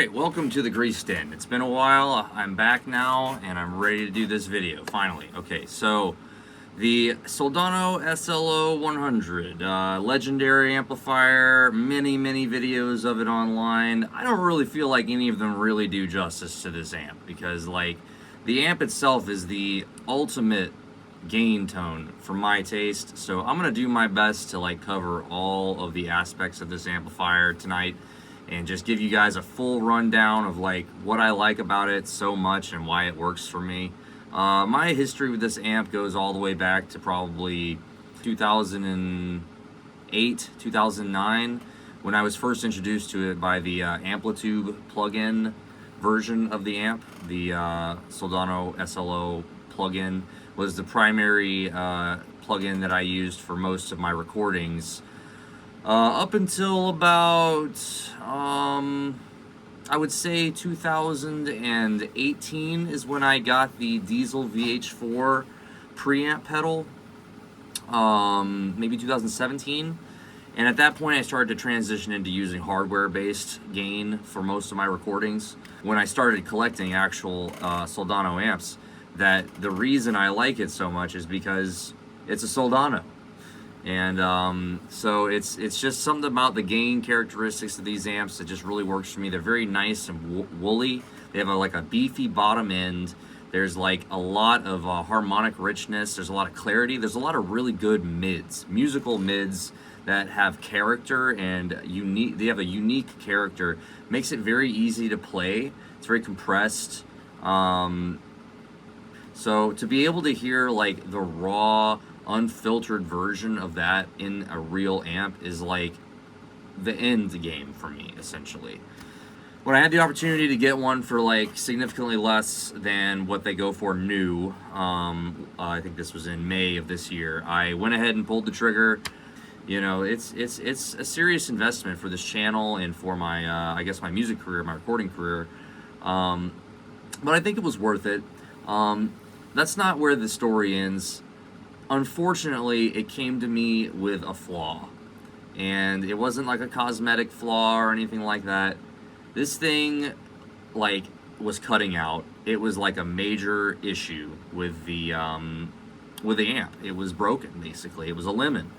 Alright, welcome to the Grease Den. It's been a while, I'm back now, and I'm ready to do this video, finally. Okay, so, the Soldano SLO-100, legendary amplifier, many videos of it online. I don't really feel like any of them really do justice to this amp, because, like, the amp itself is the ultimate gain tone for my taste, so I'm gonna do my best to, like, cover all of the aspects of this amplifier tonight, and just give you guys a full rundown of like what I like about it so much and why it works for me. My history with this amp goes all the way back to probably 2008, 2009, when I was first introduced to it by the Amplitube plugin version of the amp. The Soldano SLO plugin was the primary plugin that I used for most of my recordings. Up until about, I would say 2018 is when I got the Diezel VH4 preamp pedal, maybe 2017. And at that point I started to transition into using hardware-based gain for most of my recordings. When I started collecting actual Soldano amps, that the reason I like it so much is because it's a Soldano. And so it's just something about the gain characteristics of these amps that just really works for me. They're very nice and woolly. They have like a beefy bottom end. There's like a lot of harmonic richness. There's a lot of clarity. There's a lot of really good mids, musical mids that have character and unique. They have a unique character. Makes it very easy to play. It's very compressed. So to be able to hear like the raw, unfiltered version of that in a real amp is like the end game for me, essentially. When I had the opportunity to get one for like significantly less than what they go for new, I think this was in May of this year, I went ahead and pulled the trigger. You know, it's a serious investment for this channel and for my I guess my music career, my recording career, but I think it was worth it. That's not where the story ends. Unfortunately, it came to me with a flaw, and it wasn't like a cosmetic flaw or anything like that. This thing, like, was cutting out. It was like a major issue with the amp. It was broken, basically. It was a lemon.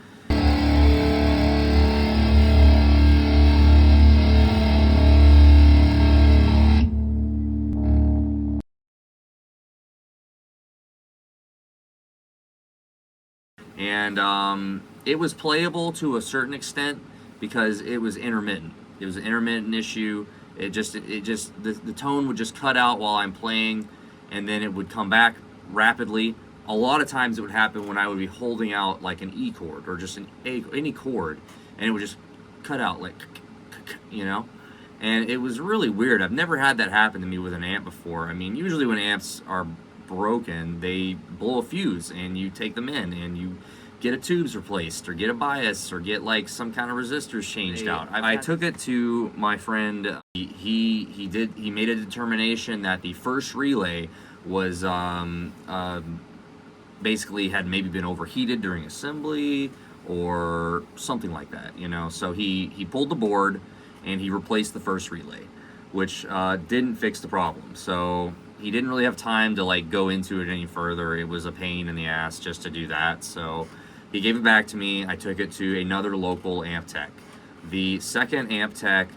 And it was playable to a certain extent because it was intermittent. It was an intermittent issue. The tone would just cut out while I'm playing, and then it would come back rapidly. A lot of times it would happen when I would be holding out like an E chord or just any chord, and it would just cut out like, you know? And it was really weird. I've never had that happen to me with an amp before. I mean, usually when amps are broken, they blow a fuse and you take them in and you get a tubes replaced or get a bias or get like some kind of resistors changed out. I took it to my friend. He made a determination that the first relay was basically had maybe been overheated during assembly or something like that, you know. So he pulled the board and he replaced the first relay, which didn't fix the problem. So he didn't really have time to like go into it any further. It was a pain in the ass just to do that. So he gave it back to me. I took it to another local amp tech. The second amp tech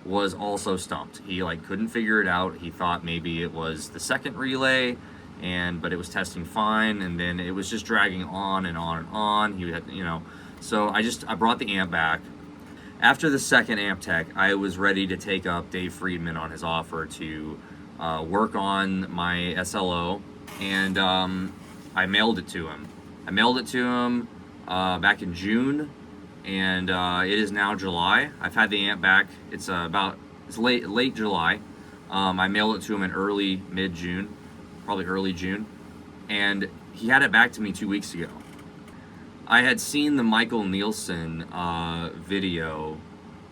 was also stumped. He like couldn't figure it out. He thought maybe it was the second relay, but it was testing fine, and then it was just dragging on and on and on. He had, you know, so I brought the amp back. After the second amp tech, I was ready to take up Dave Friedman on his offer to work on my SLO, and I mailed it to him. Back in June, and it is now July. I've had the amp back. It's late July. I mailed it to him in mid-June, probably early June, and he had it back to me 2 weeks ago. I had seen the Michael Nielsen video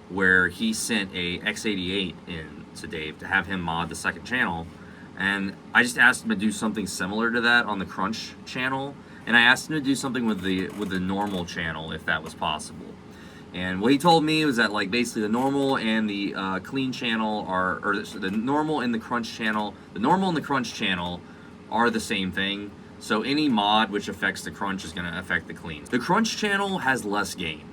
where he sent a X88 in to Dave to have him mod the second channel, and I just asked him to do something similar to that on the Crunch channel, and I asked him to do something with the normal channel if that was possible. And what he told me was that like basically the normal and the clean channel are, or the normal and the crunch channel, are the same thing. So any mod which affects the crunch is going to affect the clean. The crunch channel has less gain,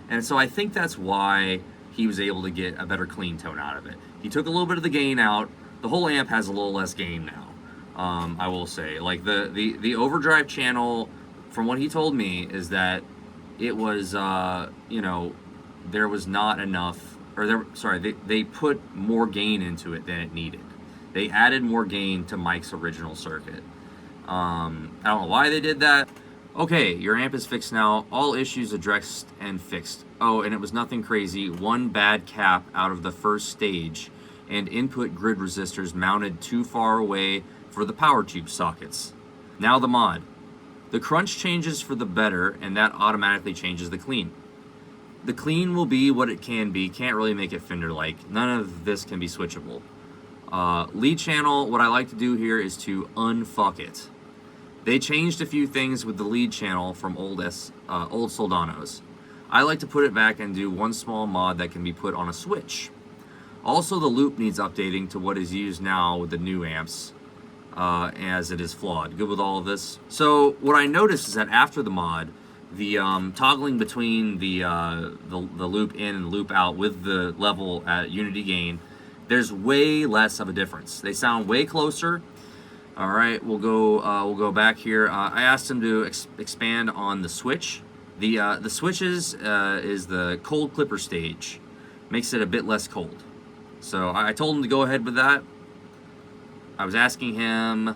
and so I think that's why he was able to get a better clean tone out of it. He took a little bit of the gain out. The whole amp has a little less gain now. I will say, like the overdrive channel, from what he told me, is that it was, you know, there was not enough, or they put more gain into it than it needed. They added more gain to Mike's original circuit. I don't know why they did that. Okay, your amp is fixed now. All issues addressed and fixed. Oh, and it was nothing crazy. One bad cap out of the first stage, and input grid resistors mounted too far away for the power tube sockets. Now the mod. The crunch changes for the better, and that automatically changes the clean. The clean will be what it can be. Can't really make it Fender-like. None of this can be switchable. Lead channel, what I like to do here is to unfuck it. They changed a few things with the lead channel from old Soldanos. I like to put it back and do one small mod that can be put on a switch. Also, the loop needs updating to what is used now with the new amps, as it is flawed. Good with all of this? So what I noticed is that after the mod, the toggling between the loop in and loop out with the level at unity gain, there's way less of a difference. They sound way closer. All right, we'll go back here. I asked him to expand on the switch. The switches is the cold clipper stage, makes it a bit less cold. So I told him to go ahead with that. I was asking him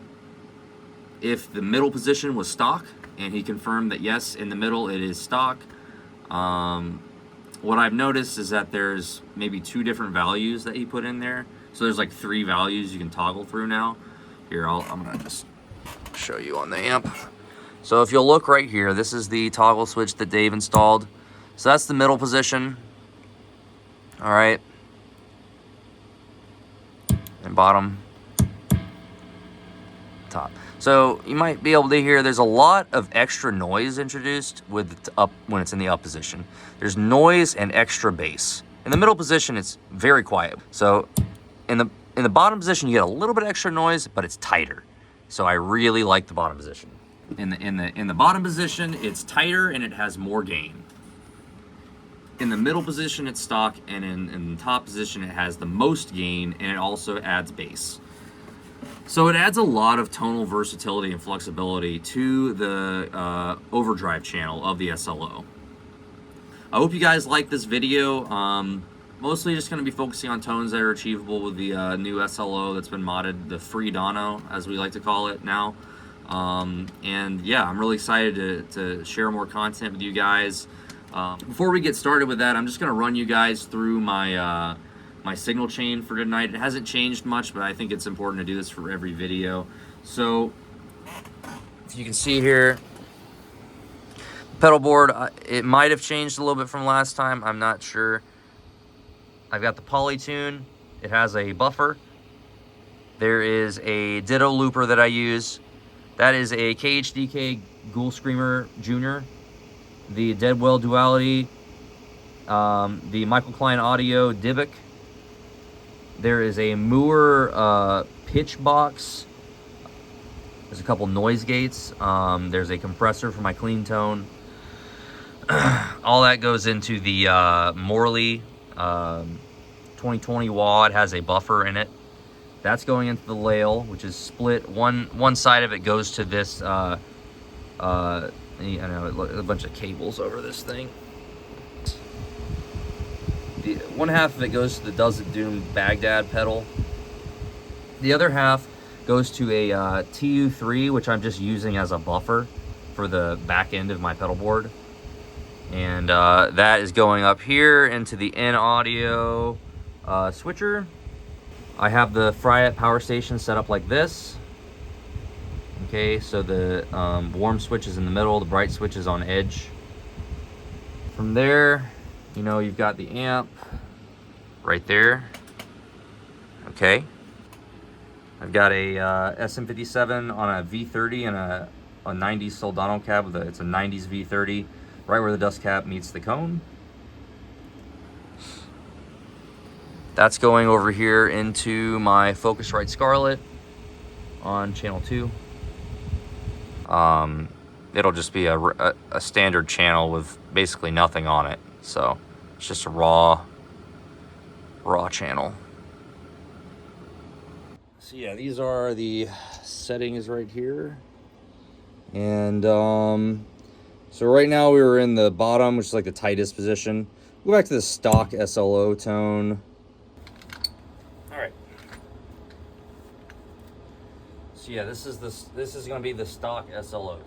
if the middle position was stock, and he confirmed that yes, in the middle it is stock. What I've noticed is that there's maybe 2 different values that he put in there. So there's like 3 values you can toggle through now. Here, I'm gonna just show you on the amp. So if you'll look right here, this is the toggle switch that Dave installed. So that's the middle position. All right. And bottom, top. So you might be able to hear there's a lot of extra noise introduced with up when it's in the up position. There's noise and extra bass. In the middle position, it's very quiet. So in the bottom position, you get a little bit extra noise, but it's tighter. So I really like the bottom position. In the bottom position, it's tighter and it has more gain. In the middle position, it's stock, and in the top position, it has the most gain, and it also adds bass. So it adds a lot of tonal versatility and flexibility to the overdrive channel of the SLO. I hope you guys like this video. Mostly just going to be focusing on tones that are achievable with the new SLO that's been modded, the FRIEDANO, as we like to call it now. And yeah, I'm really excited to share more content with you guys. Before we get started with that, I'm just going to run you guys through my my signal chain for tonight. It hasn't changed much, but I think it's important to do this for every video. So if you can see here, pedal board, it might have changed a little bit from last time. I'm not sure. I've got the Polytune. It has a buffer. There is a Ditto looper that I use. That is a KHDK Ghoul Screamer Junior. The Deadweald Duality. The Michael Klein Audio Dybbuk. There is a Mooer Pitchbox. There's a couple noise gates. There's a compressor for my clean tone. All that goes into the Morley 2020 watt, has a buffer in it. That's going into the Lail, which is split. One side of it goes to this, I know, a bunch of cables over this thing. One half of it goes to the Does It Doom Baghdad pedal. The other half goes to a TU3, which I'm just using as a buffer for the back end of my pedal board. And that is going up here into the in audio switcher. I have the Friat power station set up like this. Okay, so the warm switch is in the middle, the bright switch is on edge. From there, you know, you've got the amp right there. Okay. I've got a SM57 on a V30 and a 90s Soldano cab. It's a 90s V30, right where the dust cap meets the cone. That's going over here into my Focusrite Scarlett on channel 2. It'll just be a standard channel with basically nothing on it. So it's just a raw channel. So yeah, these are the settings right here. And so right now we were in the bottom, which is like the tightest position. Go back to the stock SLO tone. All right. So yeah, this is going to be the stock SLO.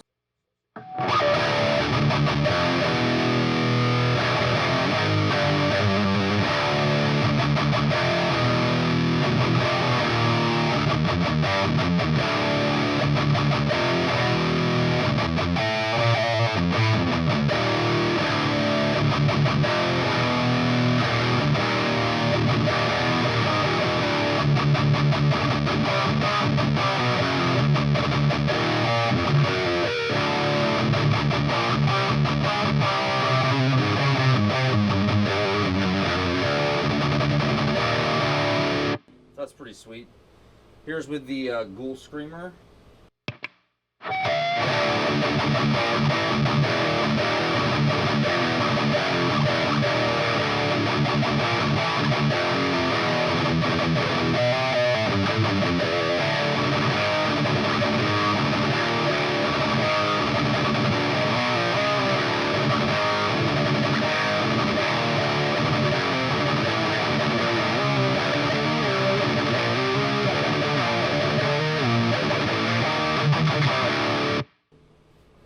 That's pretty sweet. Here's with the Ghoul Screamer.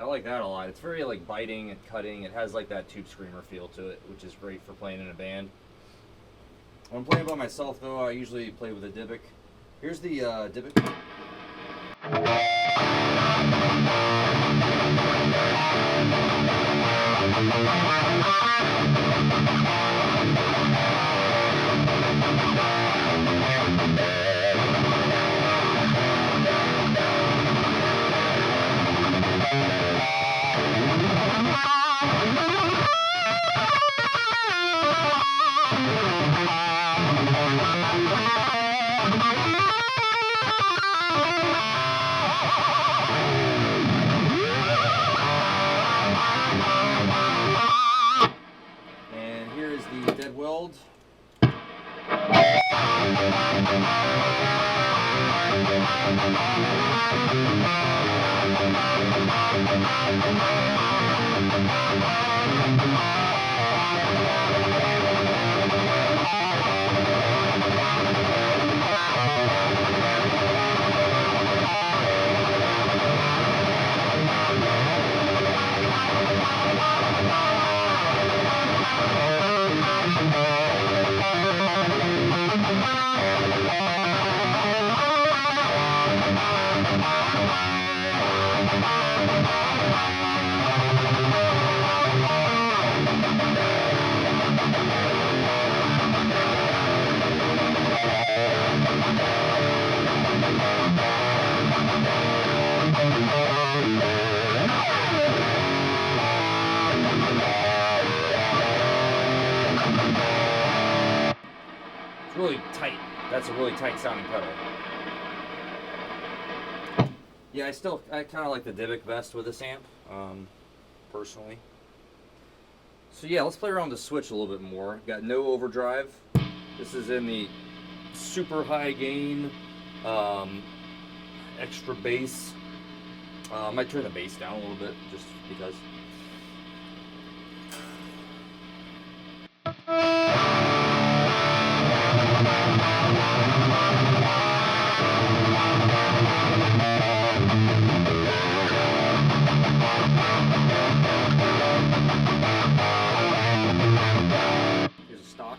I like that a lot. It's very like biting and cutting. It has like that tube screamer feel to it, which is great for playing in a band. When I'm playing by myself though, I usually play with a Dybbuk. Here's the Dybbuk. And here is the Deadweald. Really tight. That's a really tight sounding pedal. Yeah, I kind of like the Dybbuk best with this amp, personally. So yeah, let's play around with the switch a little bit more. Got no overdrive. This is in the super high gain, extra bass. I might turn the bass down a little bit just because. Here's a stock.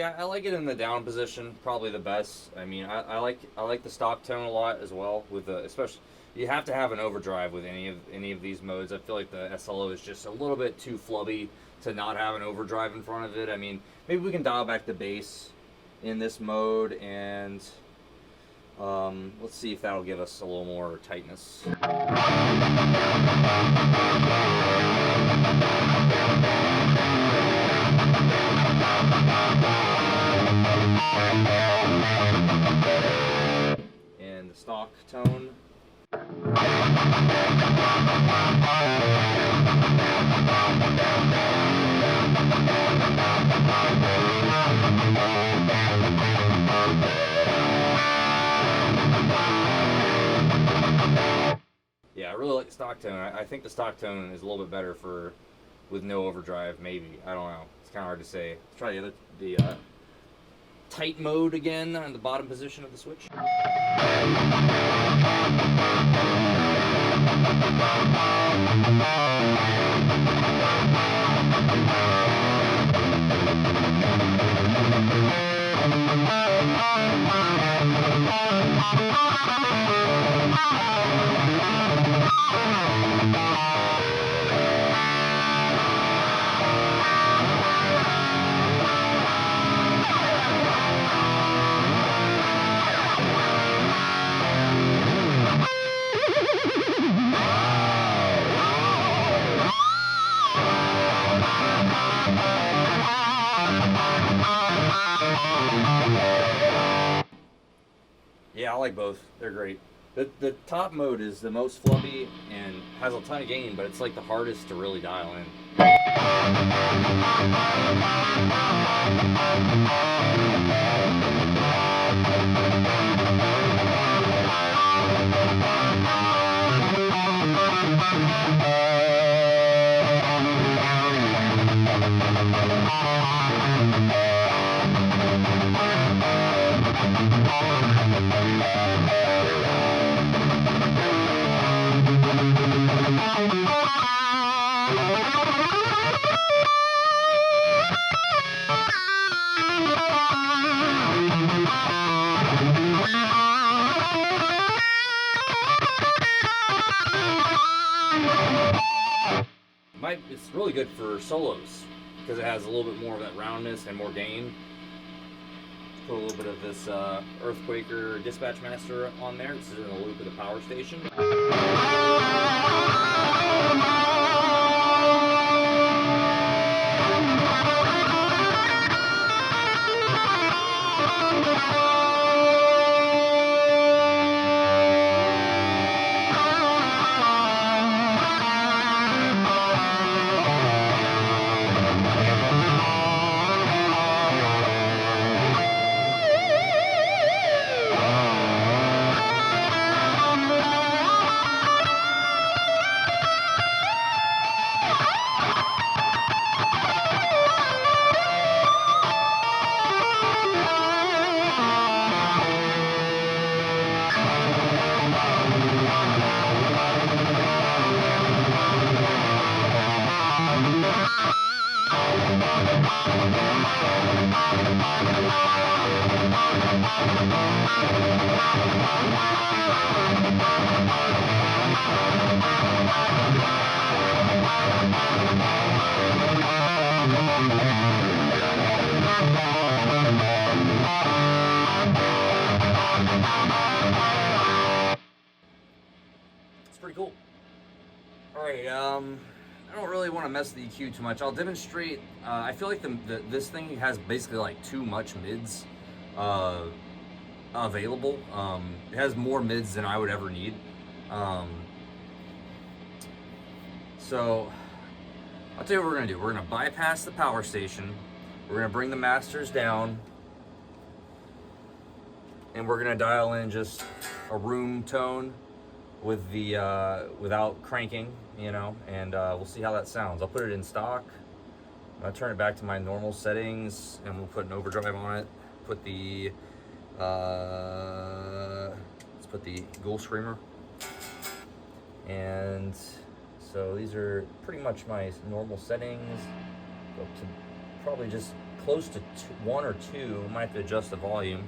Yeah, I like it in the down position, probably the best. I mean, I like the stock tone a lot as well. With the especially, you have to have an overdrive with any of these modes. I feel like the SLO is just a little bit too flubby to not have an overdrive in front of it. I mean, maybe we can dial back the bass in this mode, and let's see if that'll give us a little more tightness. And the stock tone. Yeah, I really like the stock tone. I think the stock tone is a little bit better with no overdrive, maybe. I don't know. It's kind of hard to say. Let's try the tight mode again on the bottom position of the switch. Yeah, I like both. They're great. The top mode is the most flubby and has a ton of gain, but it's like the hardest to really dial in. It's really good for solos because it has a little bit more of that roundness and more gain. Put a little bit of this Earthquaker Dispatch Master on there. This is in the loop of the power station. It's pretty cool. Alright, I don't really want to mess with the EQ too much. I'll demonstrate. I feel like this thing has basically like too much mids available. It has more mids than I would ever need. So I'll tell you what we're gonna do. We're gonna bypass the power station. We're gonna bring the masters down, and we're gonna dial in just a room tone with the without cranking, you know, and we'll see how that sounds. I'll put it in stock. I'll turn it back to my normal settings, and we'll put an overdrive on it. Put the let's put the Ghoul Screamer, and so these are pretty much my normal settings. Go up to probably just close to 1 or 2. Might have to adjust the volume.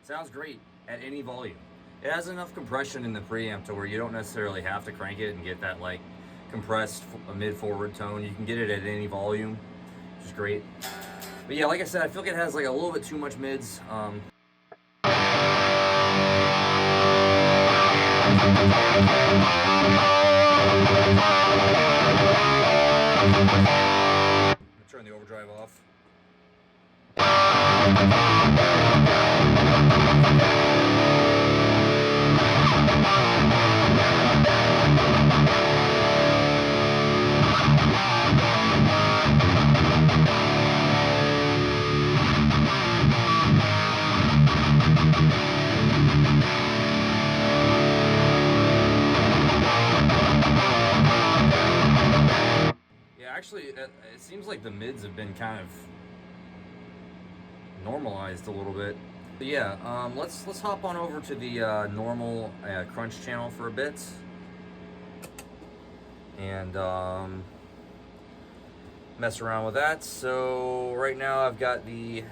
Sounds great at any volume. It has enough compression in the preamp to where you don't necessarily have to crank it and get that like compressed mid-forward tone. You can get it at any volume, which is great. But yeah, like I said, I feel like it has like a little bit too much mids. I'm gonna turn the overdrive off. Actually, it seems like the mids have been kind of normalized a little bit. But yeah, let's hop on over to the normal crunch channel for a bit, and mess around with that. So right now I've got the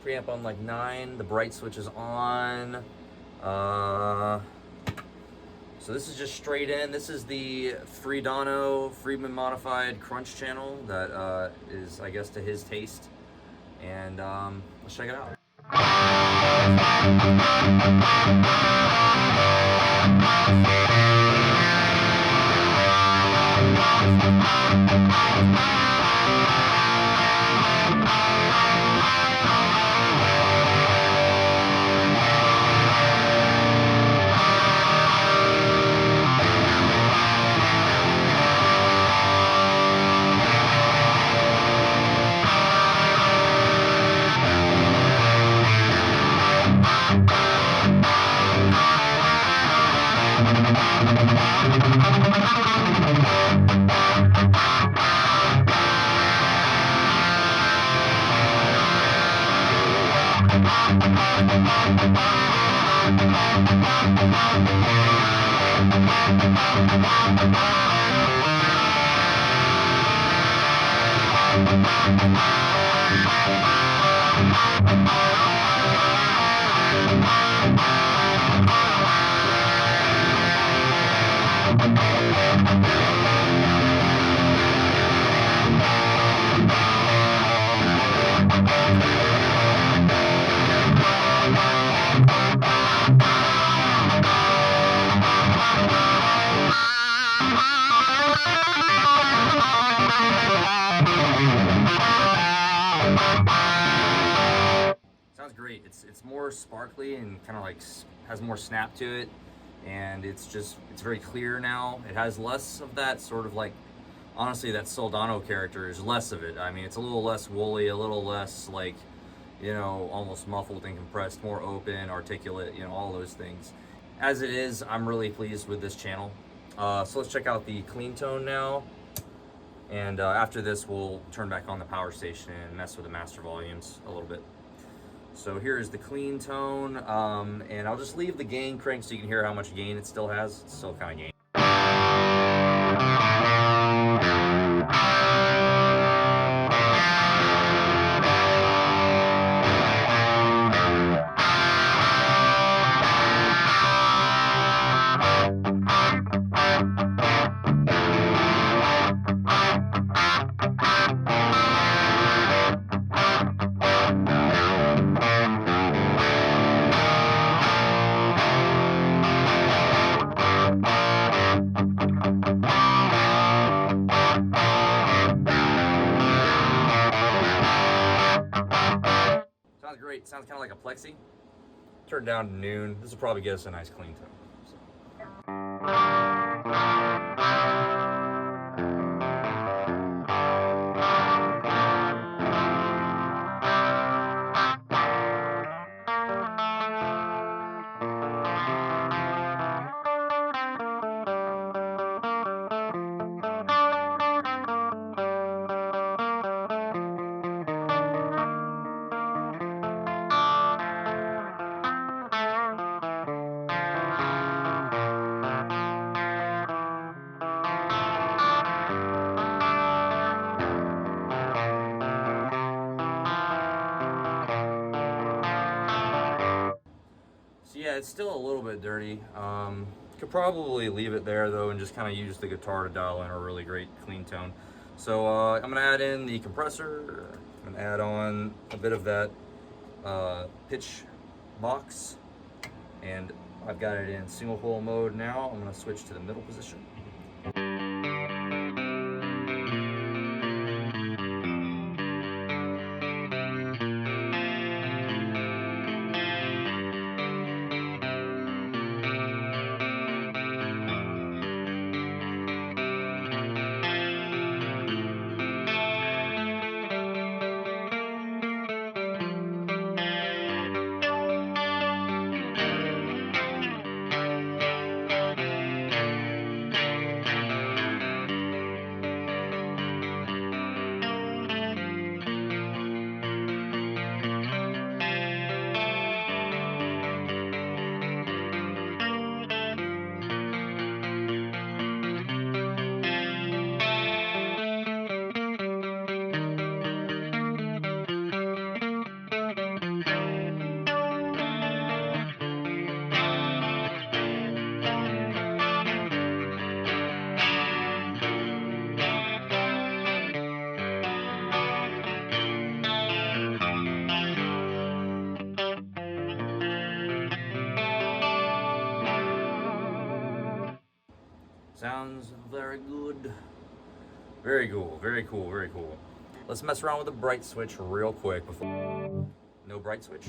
preamp on like 9. The bright switch is on. So this is just straight in. This is the FRIEDANO Friedman modified crunch channel that is, I guess, to his taste. And let's check it out. Sounds great. It's more sparkly and kind of like has more snap to it, and it's very clear now. It has less of that sort of like, honestly, that Soldano character is less of it. I mean, it's a little less woolly, a little less like, you know, almost muffled and compressed, more open, articulate, you know, all those things. As it is, I'm really pleased with this channel. So let's check out the clean tone now. And after this, we'll turn back on the power station and mess with the master volumes a little bit. So here is the clean tone, and I'll just leave the gain cranked so you can hear how much gain it still has. It's still kind of gain. Sounds great. Sounds kind of like a plexi. Turn it down to noon. This will probably get us a nice clean tone. Yeah, it's still a little bit dirty. Could probably leave it there though and just kind of use the guitar to dial in a really great clean tone. So I'm gonna add in the compressor. I'm gonna add on a bit of that Pitchbox, and I've got it in single coil mode now. I'm gonna switch to the middle position. Sounds very good. Very cool, very cool, very cool. Let's mess around with the bright switch real quick before. No bright switch.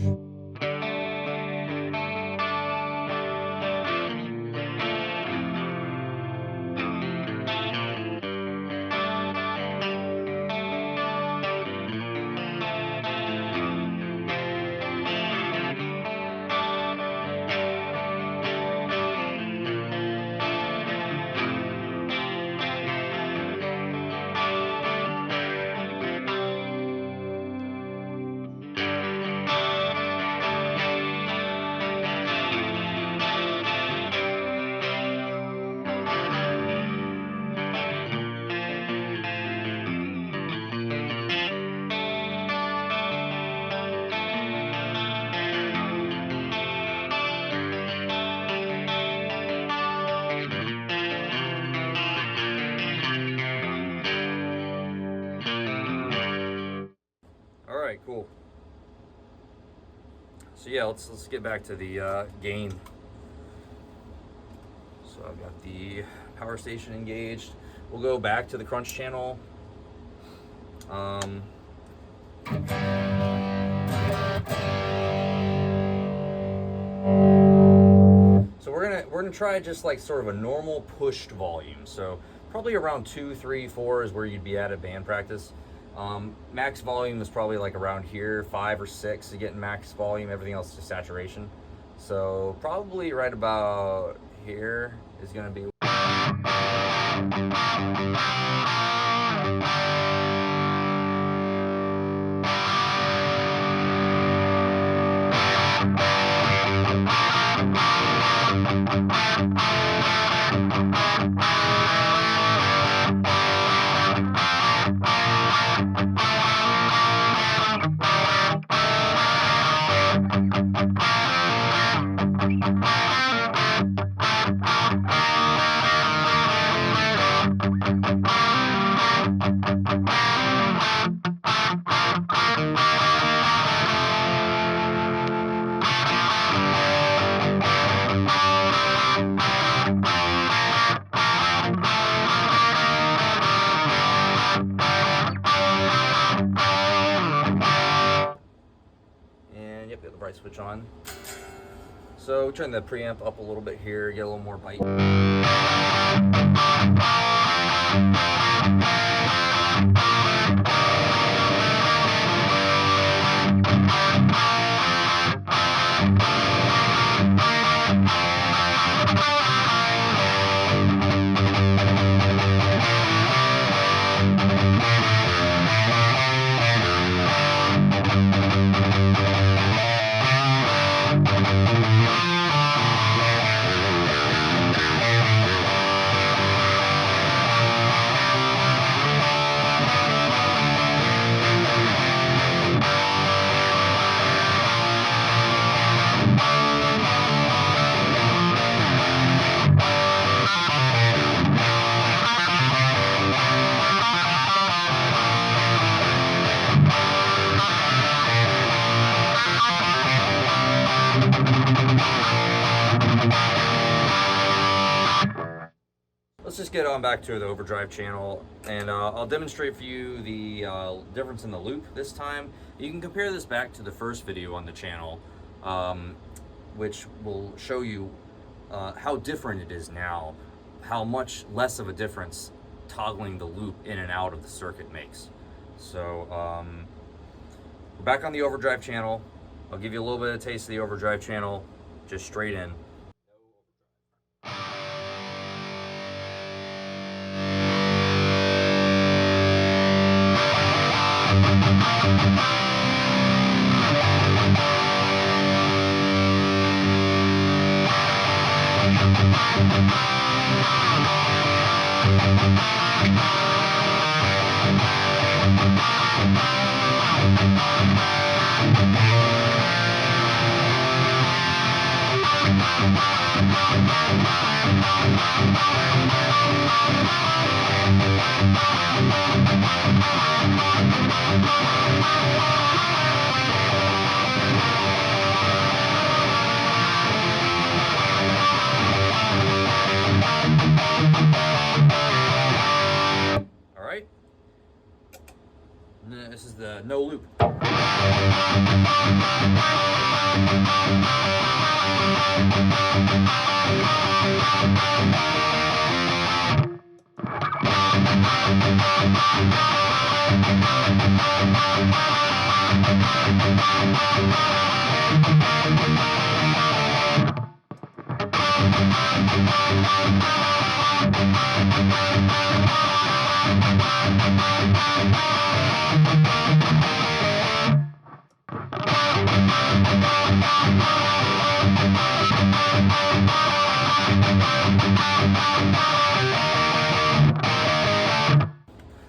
Alright, cool. So yeah, let's get back to the gain. So I've got the power station engaged. We'll go back to the crunch channel. So we're gonna try just like sort of a normal pushed volume. So probably around 2, 3, 4 is where you'd be at band practice. Max volume is probably like around here, 5 or 6 to get max volume. Everything else is saturation. So probably right about here is gonna be. I switch on. So turn the preamp up a little bit here, get a little more bite. Let's just get on back to the overdrive channel, and I'll demonstrate for you the difference in the loop this time. You can compare this back to the first video on the channel, which will show you how different it is now, how much less of a difference toggling the loop in and out of the circuit makes. So we're back on the overdrive channel. I'll give you a little bit of a taste of the overdrive channel, just straight in. This is the no loop.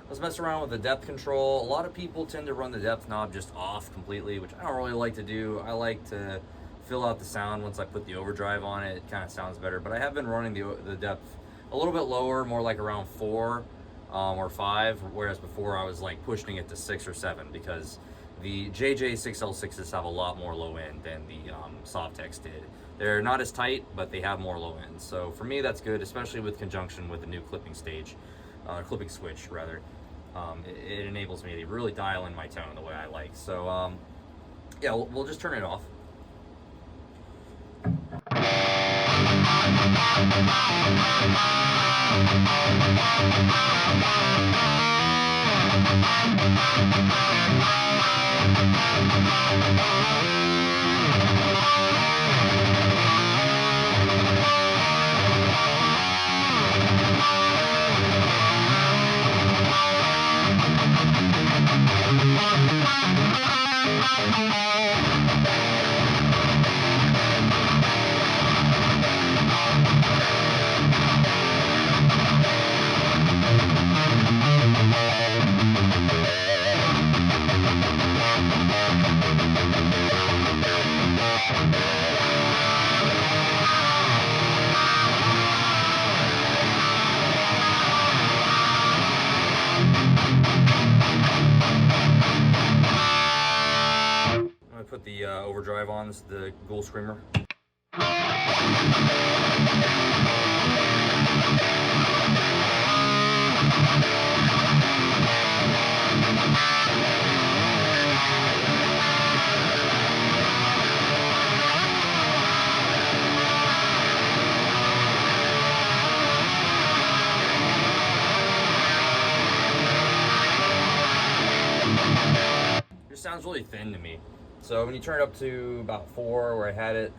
Let's mess around with the depth control. A lot of people tend to run the depth knob just off completely, which I don't really like to do. I like to fill out the sound once I put the overdrive on it. It kind of sounds better, but I have been running the depth a little bit lower, more like around 4 or 5, whereas before I was like pushing it to 6 or 7 because the JJ6L6s have a lot more low end than the Sovtecs did. They're not as tight, but they have more low end. So for me, that's good, especially with conjunction with the new clipping stage, clipping switch rather. It enables me to really dial in my tone the way I like. So yeah, we'll just turn it off. Put the overdrive on. This is the Ghoul Screamer. sounds really thin to me. So when you turn it up to about 4 where I had it,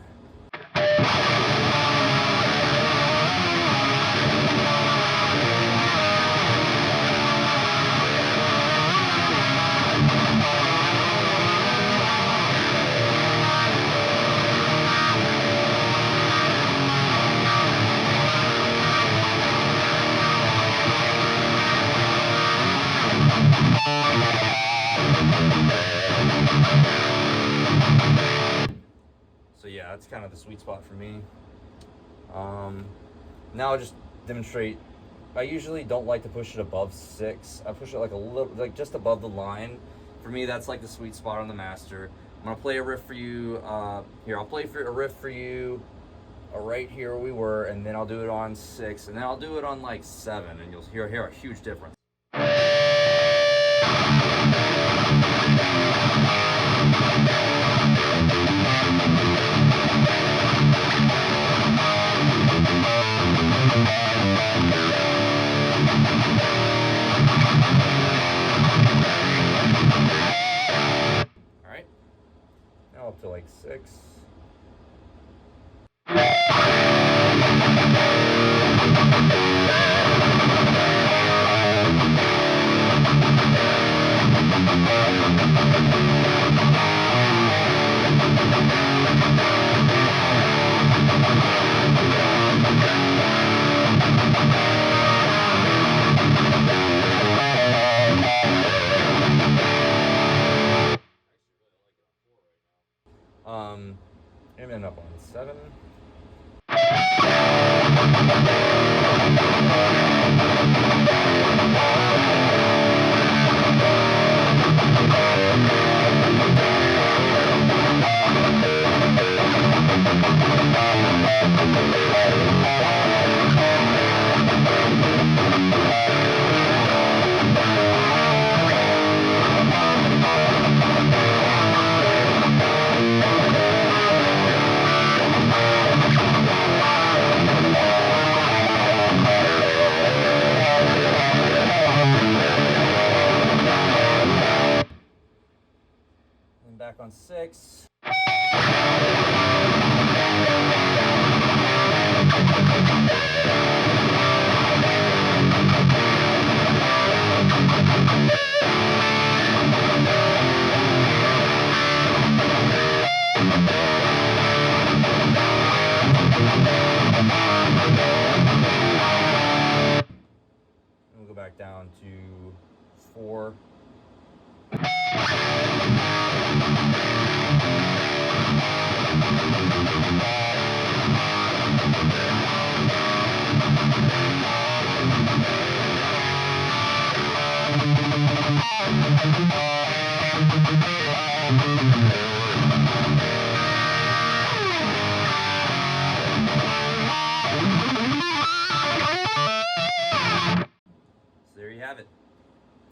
so yeah, that's kind of the sweet spot for me. Now I'll just demonstrate. I usually don't like to push it above 6. I push it like a little, like just above the line. For me, that's like the sweet spot on the master. I'm gonna play a riff for you. Here, I'll play a riff for you right here where we were, and then I'll do it on 6, and then I'll do it on like 7, and you'll hear a huge difference. Alright, now up to like 6. And then up on 7. Back on 6. We'll go back down to 4. So there you have it.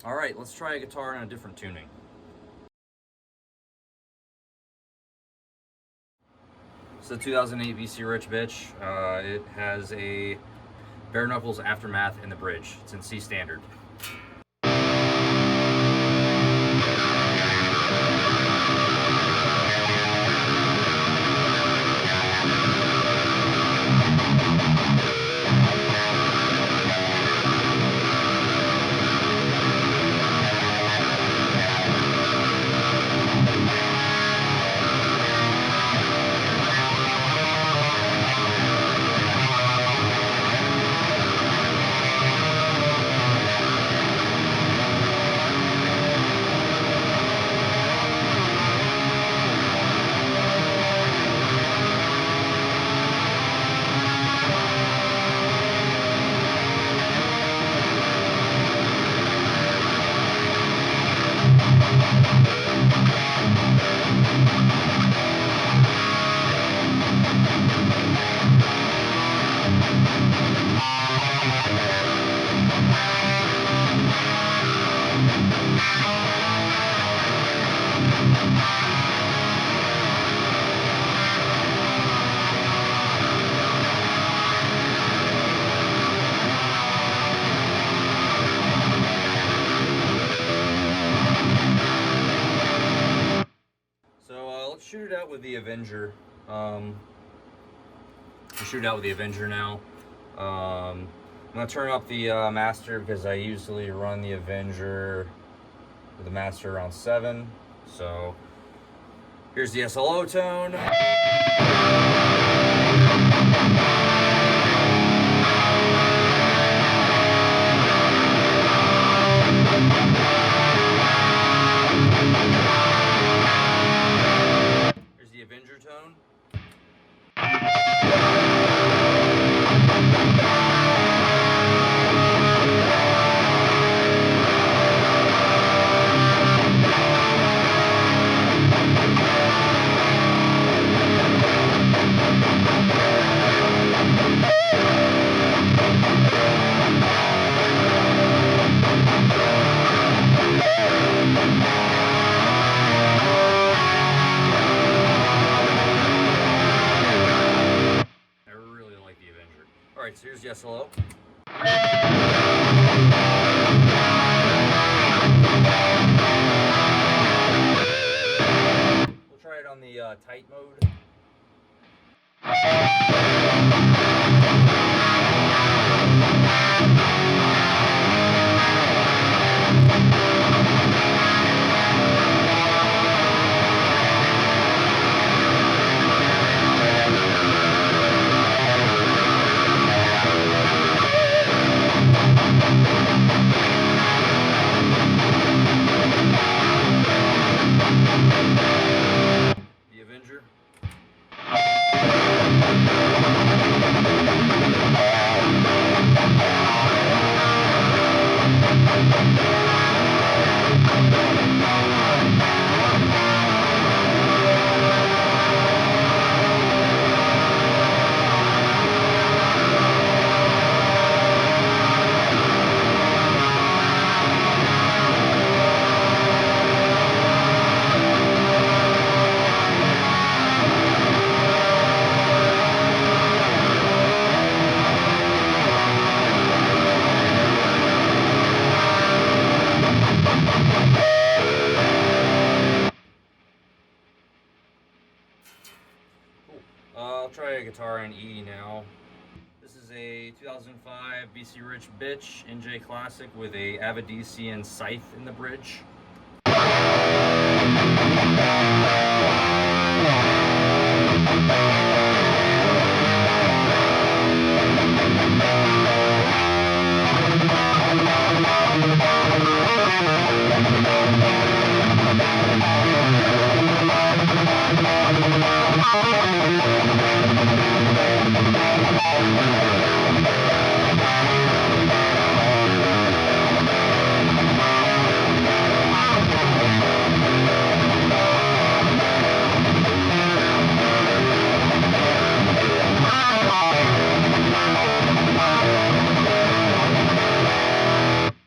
All right, let's try a guitar in a different tuning. It's the 2008 VC Rich Bich. It has a bare knuckles aftermath in the bridge. It's in C standard. shoot it out with the Avenger. Shoot out with the Avenger now. I'm gonna turn up the master because I usually run the Avenger with the master around 7. So here's the SLO tone. Here's the Avenger tone. Alright, so here's the SLO. We'll try it on the tight mode. The Avenger. I'll try a guitar in E now. This is a 2005 BC Rich Bich NJ Classic with a Avedissian Scythe in the bridge.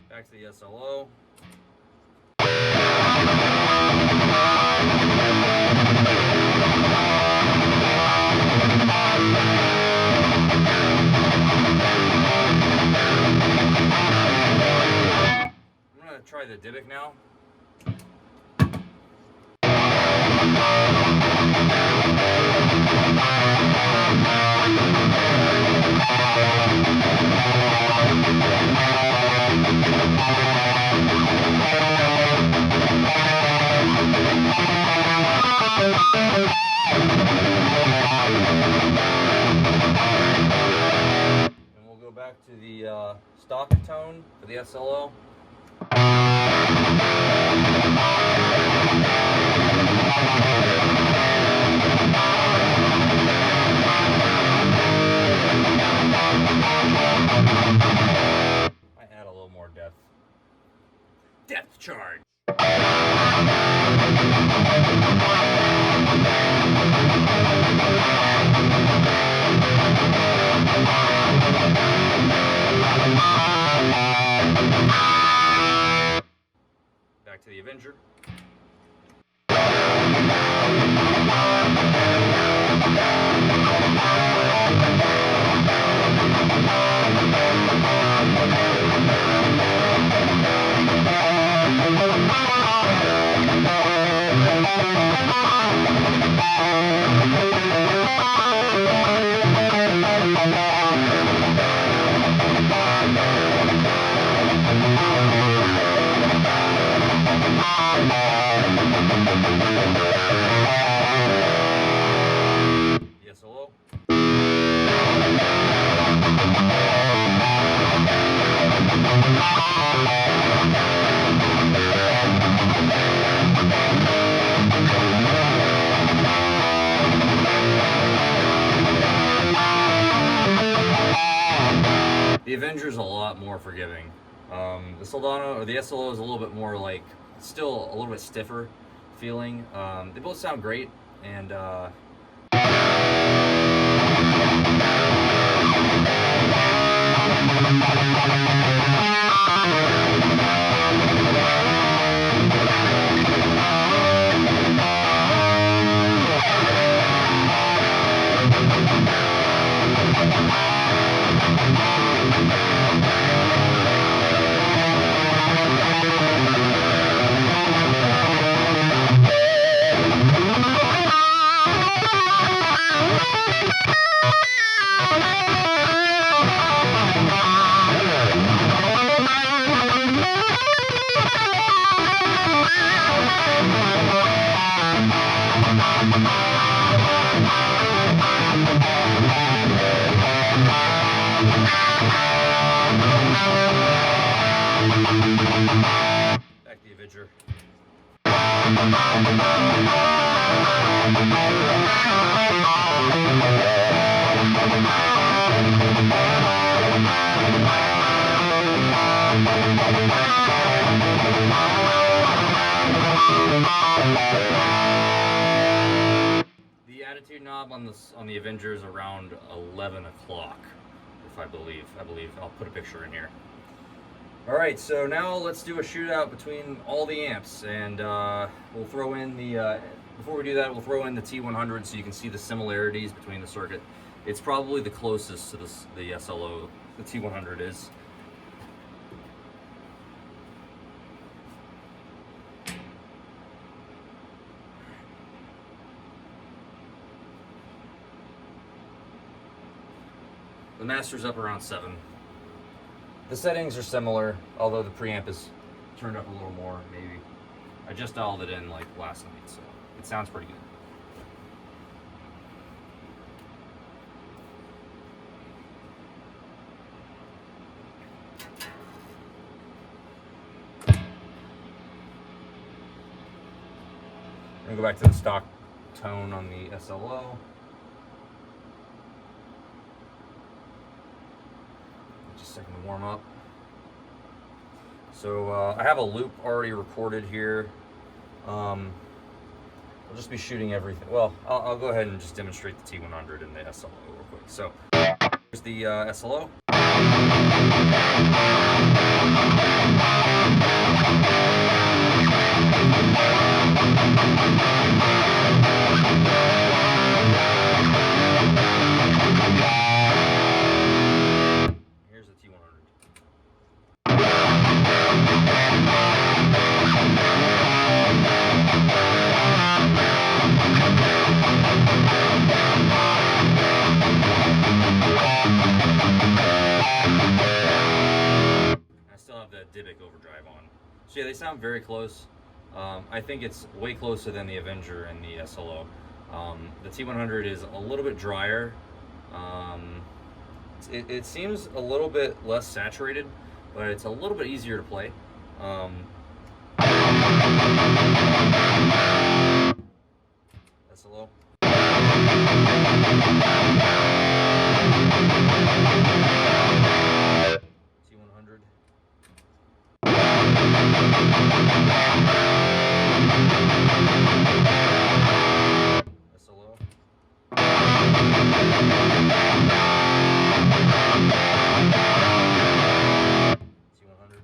Back to the SLO. I'm going to try the Dybbuk now. And we'll go back to the stock tone for the SLO. Might add a little more depth. Depth charge. Back to the Avenger. The Avenger is a lot more forgiving. The Soldano, or the SLO, is a little bit more like, still a little bit stiffer feeling. They both sound great, and back the Avenger. The attitude knob on the Avenger is around 11 o'clock, if I believe. I'll put a picture in here. All right, so now let's do a shootout between all the amps, and we'll throw in the, before we do that, we'll throw in the T100 so you can see the similarities between the circuit. It's probably the closest to the SLO, the T100 is. The master's up around 7. The settings are similar, although the preamp is turned up a little more, maybe. I just dialed it in like last night, so it sounds pretty good. I'm gonna go back to the stock tone on the SLO. Just a second to warm up. So I have a loop already recorded here. I'll just be shooting everything. Well, I'll go ahead and just demonstrate the T100 and the SLO real quick. So here's the SLO. Here's the T100. I still have the Dybbuk overdrive on. So yeah, they sound very close. I think it's way closer than the Avenger and the SLO. The T100 is a little bit drier. It seems a little bit less saturated, but it's a little bit easier to play. SLO. T100. SLO. T100.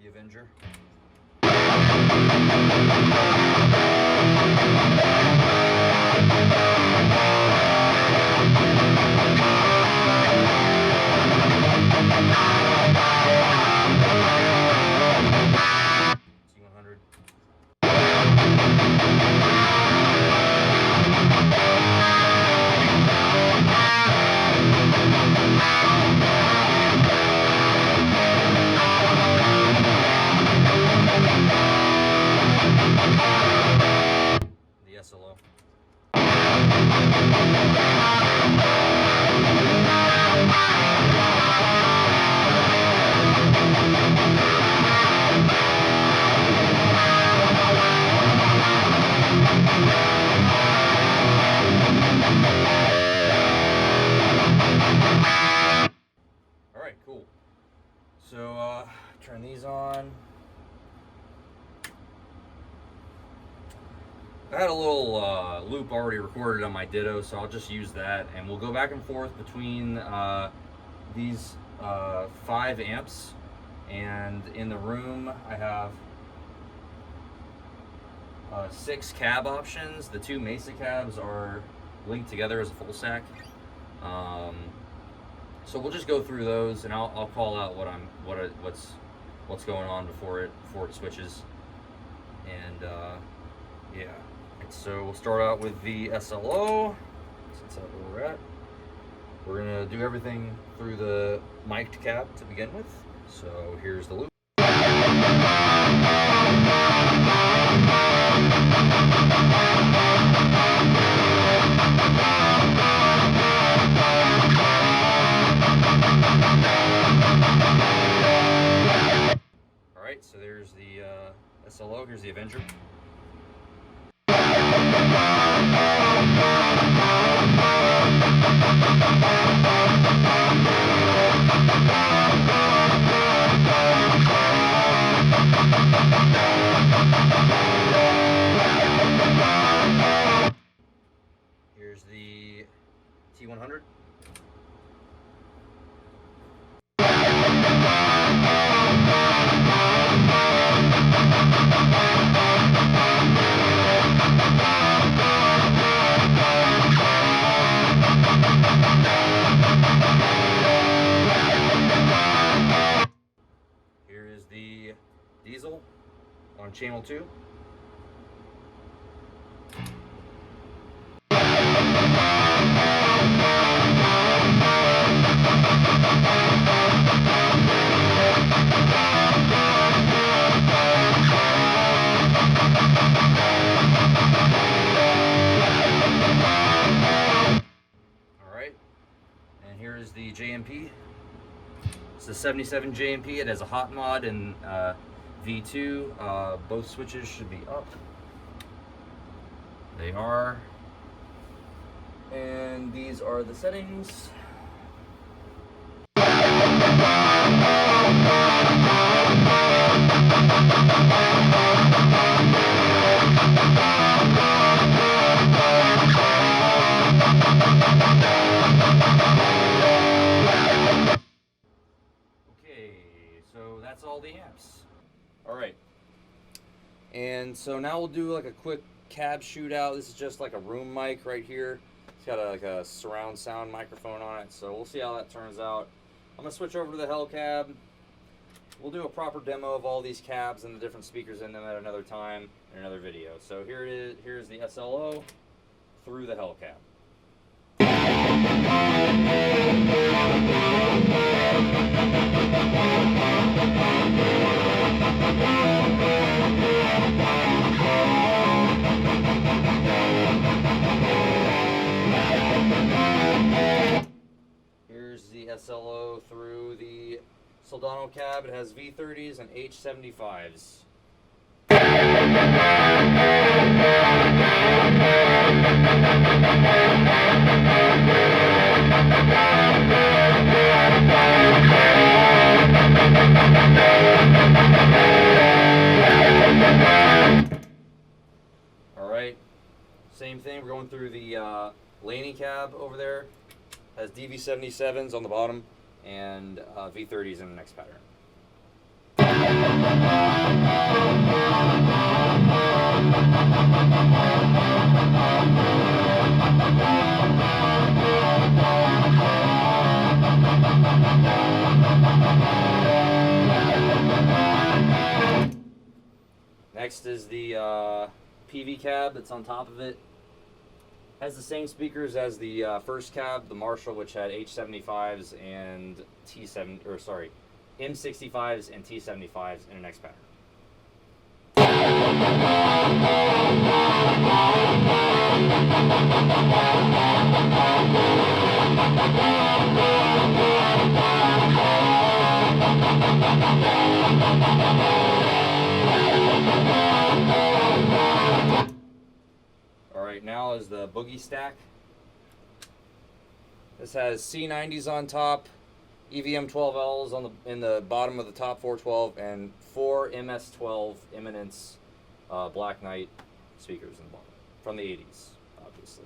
The Avenger. T100. So turn these on. I had a little loop already recorded on my Ditto, so I'll just use that, and we'll go back and forth between these 5 amps. And in the room, I have 6 cab options. The 2 Mesa cabs are linked together as a full stack. So we'll just go through those, and I'll call out what's going on before it switches. And yeah. So we'll start out with the SLO, since that's where we're at. We're gonna do everything through the mic'd cab to begin with. So here's the loop. Alright, so there's the SLO, here's the Avenger. Here's the T100. Here is the Diezel on channel 2. Alright, and here is the JMP. It's the 77 JMP. It has a hot mod and V2. Both switches should be up. They are. And these are the settings. So that's all the amps. Alright. And so now we'll do like a quick cab shootout. This is just like a room mic right here. It's got like a surround sound microphone on it. So we'll see how that turns out. I'm going to switch over to the Hell cab. We'll do a proper demo of all these cabs and the different speakers in them at another time in another video. So here it is. Here's the SLO through the Hell cab. Here's the SLO through the Soldano CAB. It has V30s and H75s. Alright, same thing, we're going through the Laney CAB over there. Has DV77s on the bottom and V30s in the next pattern. Next is the Peavey CAB that's on top of it. Has the same speakers as the first cab, the Marshall, which had H75s and M65s and T75s in the next pattern. Alright, now is the Boogie Stack. This has C90s on top, EVM 12Ls on in the bottom of the top 412, and 4 MS12 Eminence Black Knight speakers in the bottom from the 80s, obviously.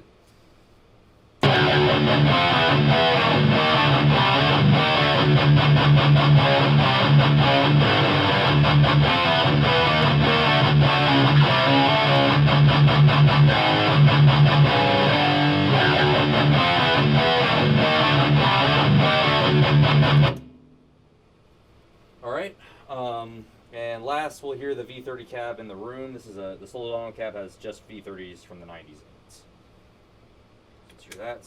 All right, and last we'll hear the V30 cab in the room. This is the Soldano cab has just V30s from the 90s in it. Let's hear that.